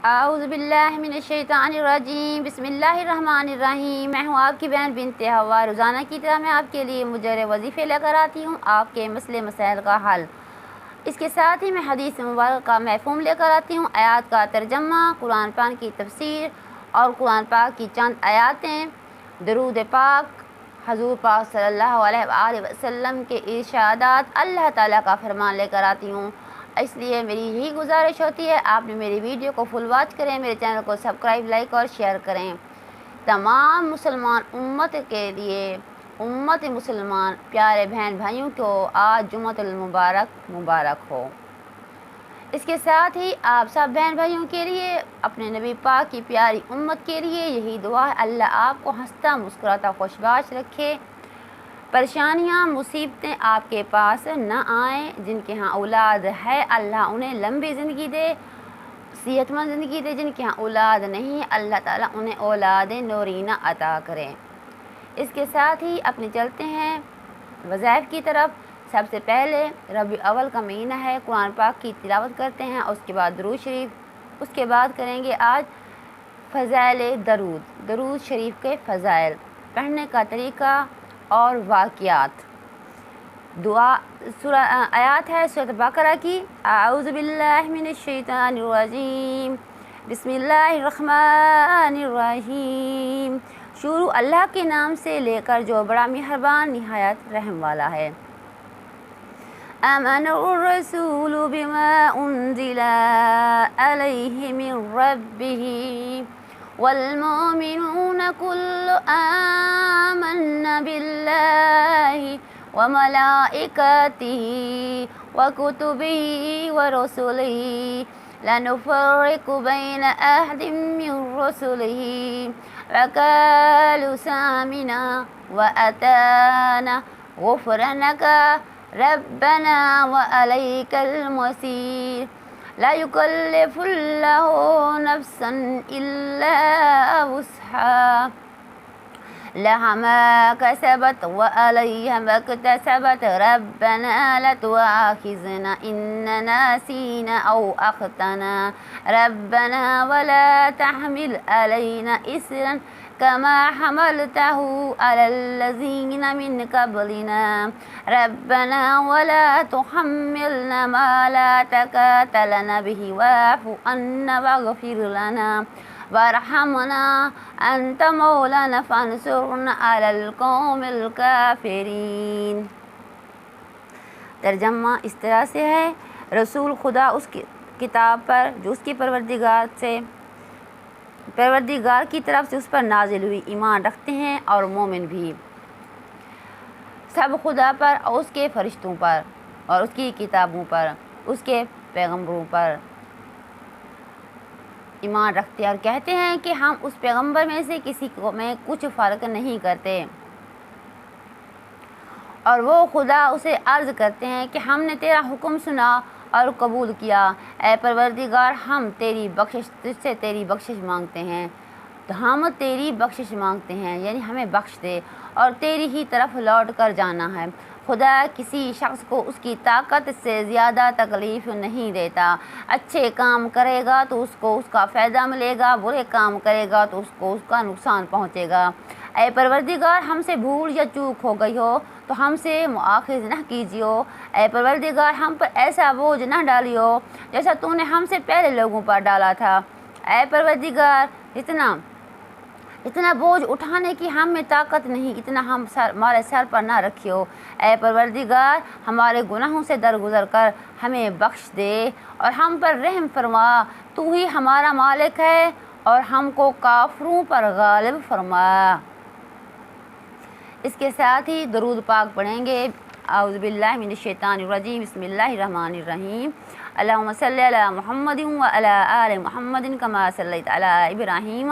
اعوذ باللہ من الشیطان الرجیم، بسم اللہ الرحمن الرحیم۔ میں ہوں آپ کی بہن بنت ہوا۔ روزانہ کی طرح میں آپ کے لیے مجرد وظیفے لے کر آتی ہوں، آپ کے مسئلے مسائل کا حل۔ اس کے ساتھ ہی میں حدیث مبارک کا مفہوم لے کر آتی ہوں، آیات کا ترجمہ، قرآن پاک کی تفسیر اور قرآن پاک کی چند آیاتیں، درود پاک، حضور پاک صلی اللہ علیہ وآلہ وسلم کے ارشادات، اللہ تعالیٰ کا فرمان لے کر آتی ہوں۔ اس لیے میری یہی گزارش ہوتی ہے آپ نے میری ویڈیو کو فل واچ کریں، میرے چینل کو سبسکرائب، لائک اور شیئر کریں۔ تمام مسلمان امت کے لیے، امت مسلمان پیارے بہن بھائیوں کو آج جمعۃ المبارک مبارک ہو۔ اس کے ساتھ ہی آپ سب بہن بھائیوں کے لیے، اپنے نبی پاک کی پیاری امت کے لیے یہی دعا ہے، اللہ آپ کو ہنستا مسکراتا خوشباش رکھے، پریشانیاں مصیبتیں آپ کے پاس نہ آئیں۔ جن کے ہاں اولاد ہے اللہ انہیں لمبی زندگی دے، صحت مند زندگی دے۔ جن کے ہاں اولاد نہیں، اللہ تعالیٰ انہیں اولاد نورینہ عطا کریں۔ اس کے ساتھ ہی اپنے چلتے ہیں وظائف کی طرف۔ سب سے پہلے ربیع اول کا مہینہ ہے، قرآن پاک کی تلاوت کرتے ہیں، اس کے بعد درود شریف، اس کے بعد کریں گے آج فضائل درود شریف کے فضائل، پڑھنے کا طریقہ اور واقعات۔ دعا سورہ آیات ہے سورۃ بقرہ کی، اعوذ باللہ من الشیطان الرجیم، بسم اللہ الرحمن الرحیم۔ شروع اللہ کے نام سے لے کر جو بڑا مہربان نہایت رحم والا ہے۔ آمن الرسول بما انزل علیہ من ربہ والمؤمنون كل آمن بالله وملائكته وكتبه ورسله لا نفرق بين أحد من رسله وقالوا سمعنا وأطعنا غفرانك ربنا وإليك المصير لا يكلف الله نفسا إلا وسعها لها ما كسبت وعليها ما اكتسبت ربنا لا تؤاخذنا إن نسينا أو أخطأنا ربنا ولا تحمل علينا إصرا كما حملته على الذين من قبلنا ربنا ولا تحملنا ما لا طاقة لنا به واعف عنا واغفر لنا وارحمنا انت مولانا فانصرنا على القوم الكافرین۔ ترجمہ اس طرح سے ہے، رسول خدا اس کی کتاب پر جو اس کی پروردگار کی طرف سے اس پر نازل ہوئی ایمان رکھتے ہیں، اور مومن بھی سب خدا پر اور اس کے فرشتوں پر اور اس کی کتابوں پر، اس کے پیغمبروں پر ایمان رکھتے ہیں، اور کہتے ہیں کہ ہم اس پیغمبر میں سے کسی کو میں کچھ فرق نہیں کرتے۔ اور وہ خدا اسے عرض کرتے ہیں کہ ہم نے تیرا حکم سنا اور قبول کیا، اے پروردگار ہم تیری بخشش، تجھ سے تیری بخشش مانگتے ہیں، تو ہم تیری بخشش مانگتے ہیں، یعنی ہمیں بخش دے اور تیری ہی طرف لوٹ کر جانا ہے۔ خدا کسی شخص کو اس کی طاقت سے زیادہ تکلیف نہیں دیتا، اچھے کام کرے گا تو اس کو اس کا فائدہ ملے گا، برے کام کرے گا تو اس کو اس کا نقصان پہنچے گا۔ اے پروردگار ہم سے بھول یا چوک ہو گئی ہو تو ہم سے مؤاخذ نہ کیجیو، اے پروردگار ہم پر ایسا بوجھ نہ ڈالیو جیسا تو نے ہم سے پہلے لوگوں پر ڈالا تھا، اے پروردگار اتنا بوجھ اٹھانے کی ہم میں طاقت نہیں، اتنا ہمارے سر پر نہ رکھیو، اے پروردگار ہمارے گناہوں سے درگزر کر ہمیں بخش دے اور ہم پر رحم فرما، تو ہی ہمارا مالک ہے اور ہم کو کافروں پر غالب فرما۔ اس کے ساتھ ہی درود پاک پڑھیں گے، اعوذ باللہ من الشیطان الرجیم، بسم اللہ الرحمن الرحیم، اللہم صلی علی محمد وعلی آل محمد کما صلیت علی ابراہیم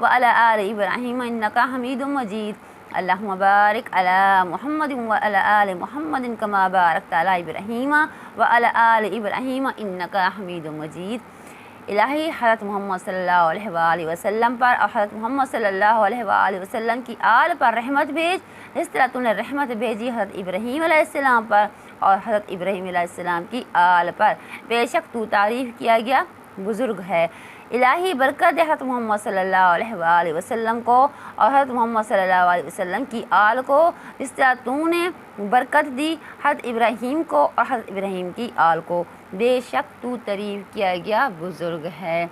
وعلی آل ابراہیم انکا حمید مجید، اللہم بارک علی محمد وعلی آل محمد کما بارکت علی ابراہیم وعلی آل ابراہیم انکا حمید مجید۔ الہی حضرت محمد صلی اللہ علیہ وآلہ وسلم پر اور حضرت محمد صلی اللہ علیہ وآلہ وسلم کی آل پر رحمت بھیج، جس طرح تو نے رحمت بھیجی حضرت ابراہیم علیہ السلام پر اور حضرت ابراہیم علیہ السلام کی آل پر۔ بے شک تو تعریف کیا گیا بزرگ ہے۔ الہی برکت حضرت محمد صلی اللہ علیہ وآلہ وسلم کو اور حضرت محمد صلی اللہ علیہ وسلم کی آل کو، جس طرح تو نے برکت دی حضرت ابراہیم کو اور حضرت ابراہیم کی آل کو، بے شک تو تعریف کیا گیا بزرگ ہے۔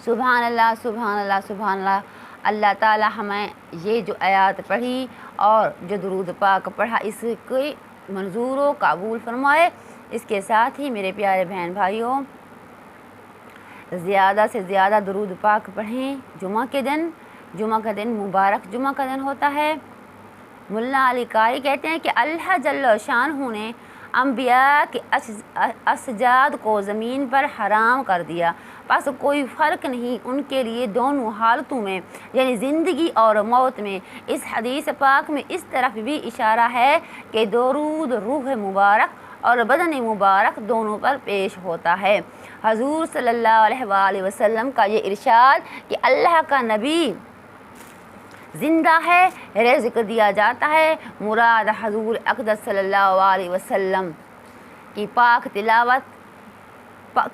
سبحان اللہ، سبحان اللہ، سبحان اللہ۔ اللہ تعالیٰ ہمیں یہ جو آیات پڑھی اور جو درود پاک پڑھا اس کے منظور و قبول فرمائے۔ اس کے ساتھ ہی میرے پیارے بہن بھائیوں، زیادہ سے زیادہ درود پاک پڑھیں۔ جمعہ کے دن مبارک جمعہ کا دن ہوتا ہے۔ ملا علی قاری کہتے ہیں کہ اللہ جل شانہ نے انبیاء کے اسجاد کو زمین پر حرام کر دیا، بس کوئی فرق نہیں ان کے لیے دونوں حالتوں میں، یعنی زندگی اور موت میں۔ اس حدیث پاک میں اس طرف بھی اشارہ ہے کہ درود روح مبارک اور بدن مبارک دونوں پر پیش ہوتا ہے۔ حضور صلی اللہ علیہ وآلہ وسلم کا یہ ارشاد کہ اللہ کا نبی زندہ ہے، رزق دیا جاتا ہے، مراد حضور اقدس صلی اللہ علیہ وسلم کی پاک تلاوت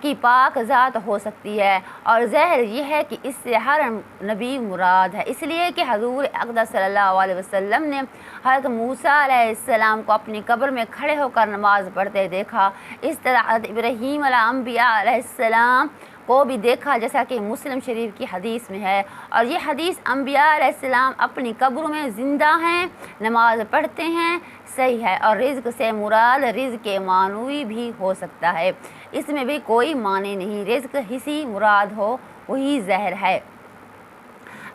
کی پاک ذات ہو سکتی ہے، اور ظاہر یہ ہے کہ اس سے ہر نبی مراد ہے، اس لیے کہ حضور اقدس صلی اللہ علیہ وسلم نے حضرت موسیٰ علیہ السلام کو اپنی قبر میں کھڑے ہو کر نماز پڑھتے دیکھا۔ اس طرح حضرت ابراہیم علیہ انبیاء علیہ السلام کو بھی دیکھا، جیسا کہ مسلم شریف کی حدیث میں ہے، اور یہ حدیث انبیاء علیہ السلام اپنی قبروں میں زندہ ہیں، نماز پڑھتے ہیں، صحیح ہے۔ اور رزق سے مراد رزق معنوی بھی ہو سکتا ہے، اس میں بھی کوئی معنی نہیں، رزق حصی مراد ہو وہی ظاہر ہے۔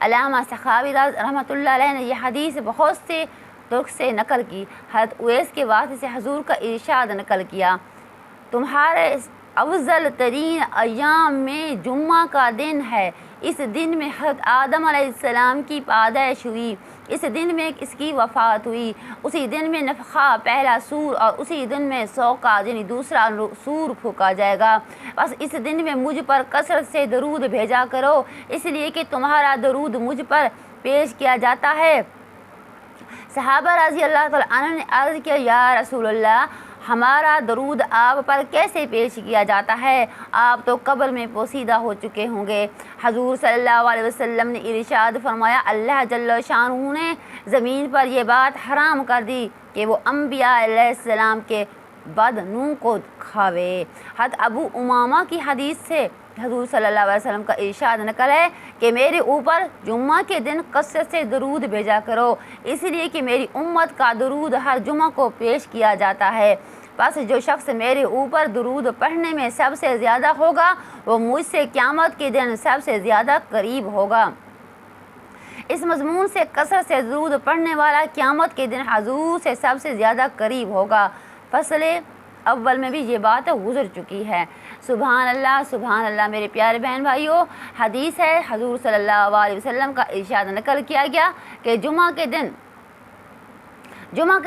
علامہ سخاوی رحمۃ اللہ علیہ نے یہ حدیث بہت سے طرق سے نقل کی۔ حضرت اویس کے واسطے سے حضور کا ارشاد نقل کیا، تمہارے افضل ترین ایام میں جمعہ کا دن ہے، اس دن میں حضرت آدم علیہ السلام کی پیدائش ہوئی، اس دن میں اس کی وفات ہوئی، اسی دن میں نفخہ پہلا سور، اور اسی دن میں سوقہ یعنی دوسرا سور پھونکا جائے گا۔ بس اس دن میں مجھ پر کثرت سے درود بھیجا کرو، اس لیے کہ تمہارا درود مجھ پر پیش کیا جاتا ہے۔ صحابہ رضی اللہ تعالیٰ عنہ نے عرض کیا، یا رسول اللہ، ہمارا درود آپ پر کیسے پیش کیا جاتا ہے؟ آپ تو قبر میں پوسیدہ ہو چکے ہوں گے۔ حضور صلی اللہ علیہ وسلم نے ارشاد فرمایا، اللہ جل شانہ نے زمین پر یہ بات حرام کر دی کہ وہ انبیاء علیہ السلام کے بدنوں کو کھاوے۔ حضرت ابو امامہ کی حدیث سے حضور صلی اللہ علیہ وسلم کا ارشاد نقل ہے کہ میرے اوپر جمعہ کے دن کثرت سے درود بھیجا کرو، اس لیے کہ میری امت کا درود ہر جمعہ کو پیش کیا جاتا ہے۔ بس جو شخص میرے اوپر درود پڑھنے میں سب سے زیادہ ہوگا وہ مجھ سے قیامت کے دن سب سے زیادہ قریب ہوگا۔ اس مضمون سے کثرت سے درود پڑھنے والا قیامت کے دن حضور سے سب سے زیادہ قریب ہوگا۔ فصل اول میں بھی یہ بات گزر چکی ہے۔ سبحان اللہ، سبحان اللہ۔ میرے پیارے بہن بھائیوں، حدیث ہے، حضور صلی اللہ علیہ وسلم کا ارشاد نقل کیا گیا کہ جمعہ کے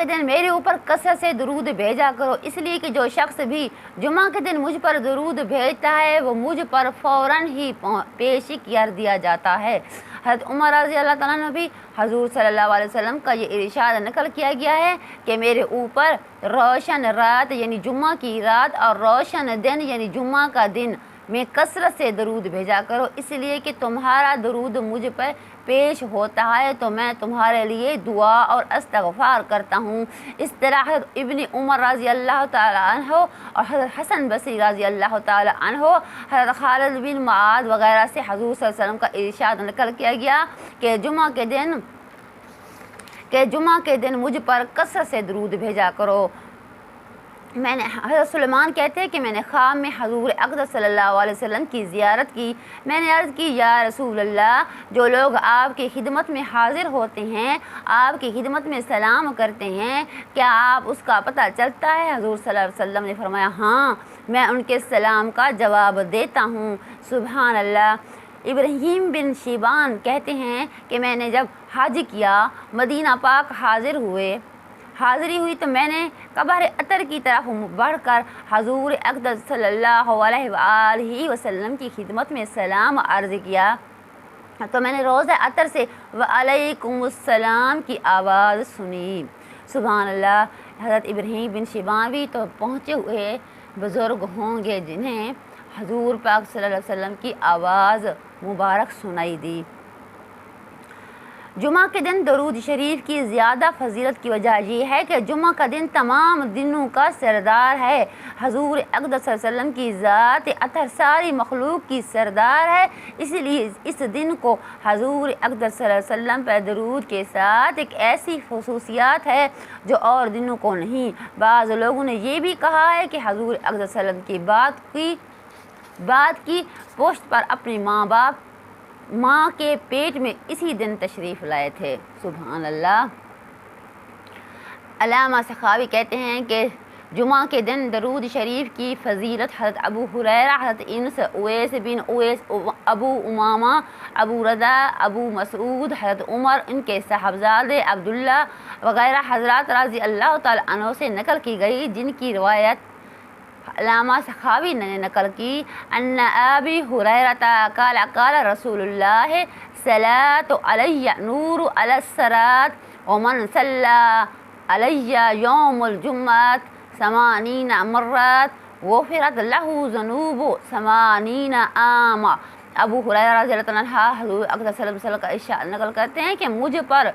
دن میرے اوپر کثرت سے درود بھیجا کرو، اس لیے کہ جو شخص بھی جمعہ کے دن مجھ پر درود بھیجتا ہے وہ مجھ پر فوراً ہی پیش کر دیا جاتا ہے۔ حضرت عمر رضی اللہ تعالیٰ نے بھی حضور صلی اللہ علیہ وسلم کا یہ ارشاد نقل کیا گیا ہے کہ میرے اوپر روشن رات یعنی جمعہ کی رات اور روشن دن یعنی جمعہ کا دن میں کثرت سے درود بھیجا کرو، اس لیے کہ تمہارا درود مجھ پر پیش ہوتا ہے تو میں تمہارے لیے دعا اور استغفار کرتا ہوں۔ اس طرح حضرت ابن عمر رضی اللہ تعالیٰ عنہ اور حضرت حسن بصری رضی اللہ تعالیٰ عنہ، حضرت خالد بن معاذ وغیرہ سے حضور صلی اللہ علیہ وسلم کا ارشاد نقل کیا گیا کہ جمعہ کے دن مجھ پر کثرت سے درود بھیجا کرو۔ میں نے حضرت سلیمان کہتے ہیں کہ میں نے خواب میں حضور اقدس صلی اللہ علیہ وسلم کی زیارت کی۔ میں نے عرض کی، یا رسول اللہ، جو لوگ آپ کی خدمت میں حاضر ہوتے ہیں، آپ کی خدمت میں سلام کرتے ہیں، کیا آپ اس کا پتہ چلتا ہے؟ حضور صلی اللہ علیہ وسلم نے فرمایا، ہاں، میں ان کے سلام کا جواب دیتا ہوں۔ سبحان اللہ۔ ابراہیم بن شیبان کہتے ہیں کہ میں نے جب حج کیا، مدینہ پاک حاضری ہوئی تو میں نے قبر عطر کی طرف بڑھ کر حضور اقدس صلی اللہ علیہ وآلہ وسلم کی خدمت میں سلام عرض کیا تو میں نے روضہ عطر سے وعلیکم السلام کی آواز سنی۔ سبحان اللہ۔ حضرت ابراہیم بن شیبان بھی تو پہنچے ہوئے بزرگ ہوں گے جنہیں حضور پاک صلی اللہ علیہ وسلم کی آواز مبارک سنائی دی۔ جمعہ کے دن درود شریف کی زیادہ فضیلت کی وجہ یہ ہے کہ جمعہ کا دن تمام دنوں کا سردار ہے۔ حضور اقدس صلی اللہ علیہ وسلم کی ذات اطہر ساری مخلوق کی سردار ہے، اس لیے اس دن کو حضور اقدس صلی اللہ علیہ وسلم پر درود کے ساتھ ایک ایسی خصوصیات ہے جو اور دنوں کو نہیں۔ بعض لوگوں نے یہ بھی کہا ہے کہ حضور اقدس صلی اللہ علیہ وسلم کی بات کی پشت پر اپنے ماں کے پیٹ میں اسی دن تشریف لائے تھے۔ سبحان اللہ۔ علامہ سخاوی کہتے ہیں کہ جمعہ کے دن درود شریف کی فضیلت حضرت ابو ہریرہ، حضرت انس، اویس بن اویس، ابو امامہ، ابو رضا، ابو مسعود، حضرت عمر، ان کے صاحبزادے عبداللہ وغیرہ حضرات رضی اللہ تعالی عنہ سے نقل کی گئی، جن کی روایت علامہ سخاوی نے نقل کی۔ ان ابی ہریرہ قال قال رسول اللہ صلاۃ علی نور علی الصراط ومن صلی علی یوم الجمعہ 80 مرات غفرت لہ ذنوب 80 عاما۔ ابو ہریرہ رضی اللہ عنہ حضور اقدس صلی اللہ علیہ وسلم کا ارشاد نقل کرتے ہیں کہ مجھ پر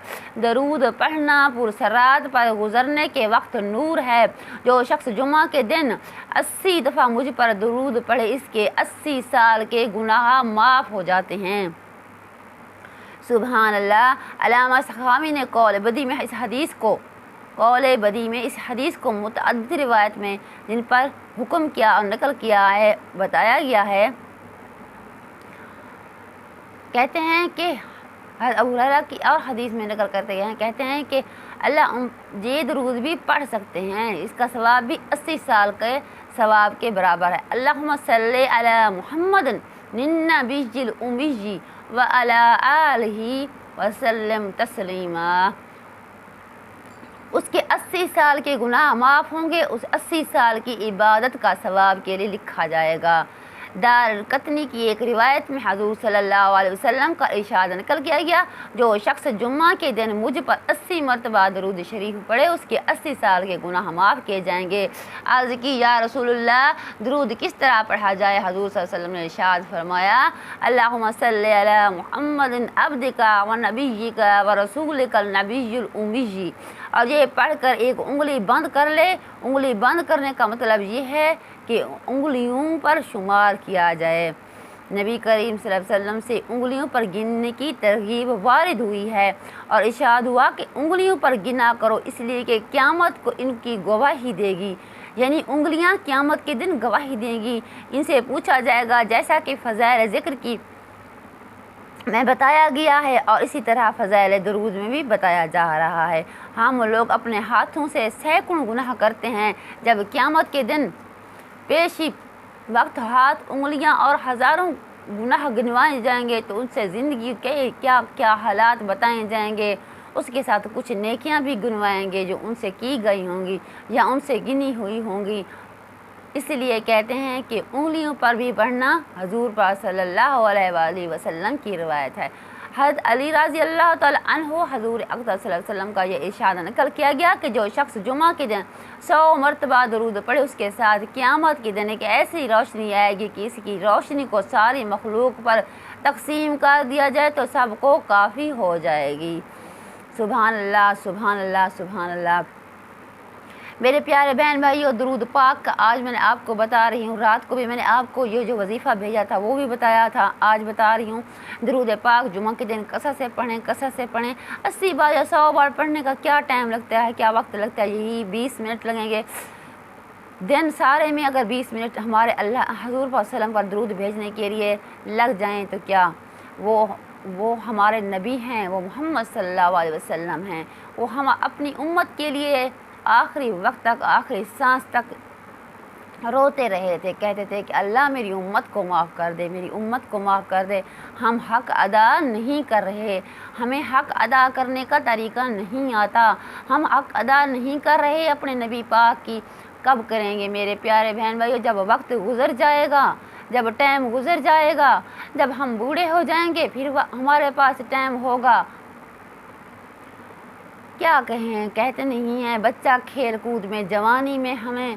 درود پڑھنا پرسرات پر گزرنے کے وقت نور ہے۔ جو شخص جمعہ کے دن 80 دفعہ مجھ پر درود پڑھے، اس کے 80 سال کے گناہ معاف ہو جاتے ہیں۔ سبحان اللہ۔ علامہ سخاوی نے قول بدی میں اس حدیث کو متعدد روایت میں جن پر حکم کیا اور نقل کیا ہے بتایا گیا ہے۔ کہتے ہیں کہ ابو ہریرہ کی اور حدیث میں نقل کرتے گئے ہیں، کہتے ہیں کہ اللہ یہ درود بھی پڑھ سکتے ہیں، اس کا ثواب بھی 80 سال کے ثواب کے برابر ہے۔ اللہم صلی علی محمد النبی الامی وعلی آلہ وسلم تسلیما۔ اس کے 80 سال کے گناہ معاف ہوں گے، اس 80 سال کی عبادت کا ثواب کے لیے لکھا جائے گا۔ دارقطنی کی ایک روایت میں حضور صلی اللہ علیہ وسلم کا ارشاد نقل کیا گیا، جو شخص جمعہ کے دن مجھ پر 80 مرتبہ درود شریف پڑھے، اس کے 80 سال کے گناہ معاف کیے جائیں گے۔ عرض کی یا رسول اللہ، درود کس طرح پڑھا جائے؟ حضور صلی اللہ علیہ وسلم نے ارشاد فرمایا، اللہم صلی علی محمد عبدک ونبیک ورسولک النبی الامی۔ اور یہ پڑھ کر ایک انگلی بند کر لے۔ انگلی بند کرنے کا مطلب یہ ہے کہ انگلیوں پر شمار کیا جائے۔ نبی کریم صلی اللہ علیہ وسلم سے انگلیوں پر گننے کی ترغیب وارد ہوئی ہے اور ارشاد ہوا کہ انگلیوں پر گنا کرو، اس لیے کہ قیامت کو ان کی گواہی دے گی، یعنی انگلیاں قیامت کے دن گواہی دیں گی۔ ان سے پوچھا جائے گا جیسا کہ فضائل ذکر کی میں بتایا گیا ہے اور اسی طرح فضائل درود میں بھی بتایا جا رہا ہے۔ ہم لوگ اپنے ہاتھوں سے سینکڑوں گناہ کرتے ہیں، جب قیامت کے دن پیشی وقت ہاتھ، انگلیاں اور ہزاروں گناہ گنوائے جائیں گے تو ان سے زندگی کے کیا کیا حالات بتائے جائیں گے، اس کے ساتھ کچھ نیکیاں بھی گنوائیں گے جو ان سے کی گئی ہوں گی یا ان سے گنی ہوئی ہوں گی۔ اس لیے کہتے ہیں کہ انگلیوں پر بھی پڑھنا حضور پاک صلی اللہ علیہ وآلہ وسلم کی روایت ہے۔ حضرت علی رضی اللہ تعالی عنہ حضور اقدس صلی اللہ علیہ وسلم کا یہ ارشاد نقل کیا گیا کہ جو شخص جمعہ کے دن 100 مرتبہ درود پڑھے، اس کے ساتھ قیامت کے دن ایک ایسی روشنی آئے گی کہ اس کی روشنی کو ساری مخلوق پر تقسیم کر دیا جائے تو سب کو کافی ہو جائے گی۔ سبحان اللہ، سبحان اللہ، سبحان اللہ۔ میرے پیارے بہن بھائیو، درود پاک کا آج میں نے آپ کو بتا رہی ہوں، رات کو بھی میں نے آپ کو یہ جو وظیفہ بھیجا تھا وہ بھی بتایا تھا، آج بتا رہی ہوں۔ درود پاک جمعہ کے دن کثرت سے پڑھیں، کثرت سے پڑھیں۔ 80 بار یا 100 بار پڑھنے کا کیا ٹائم لگتا ہے، کیا وقت لگتا ہے؟ یہی 20 منٹ لگیں گے۔ دن سارے میں اگر 20 منٹ ہمارے اللہ حضور صلی اللہ علیہ وسلم پر درود بھیجنے کے لیے لگ جائیں تو کیا وہ ہمارے نبی ہیں، وہ محمد صلی اللہ علیہ وسلم ہیں، وہ ہم اپنی امت کے لیے آخری وقت تک، آخری سانس تک روتے رہے تھے، کہتے تھے کہ اللہ میری امت کو معاف کر دے، میری امت کو معاف کر دے۔ ہم حق ادا نہیں کر رہے، ہمیں حق ادا کرنے کا طریقہ نہیں آتا، ہم حق ادا نہیں کر رہے اپنے نبی پاک کی۔ کب کریں گے میرے پیارے بہن بھائیو؟ جب وقت گزر جائے گا، جب ٹائم گزر جائے گا، جب ہم بوڑھے ہو جائیں گے، پھر ہمارے پاس ٹائم ہوگا۔ کیا کہیں، کہتے نہیں ہیں بچہ کھیل کود میں، جوانی میں ہمیں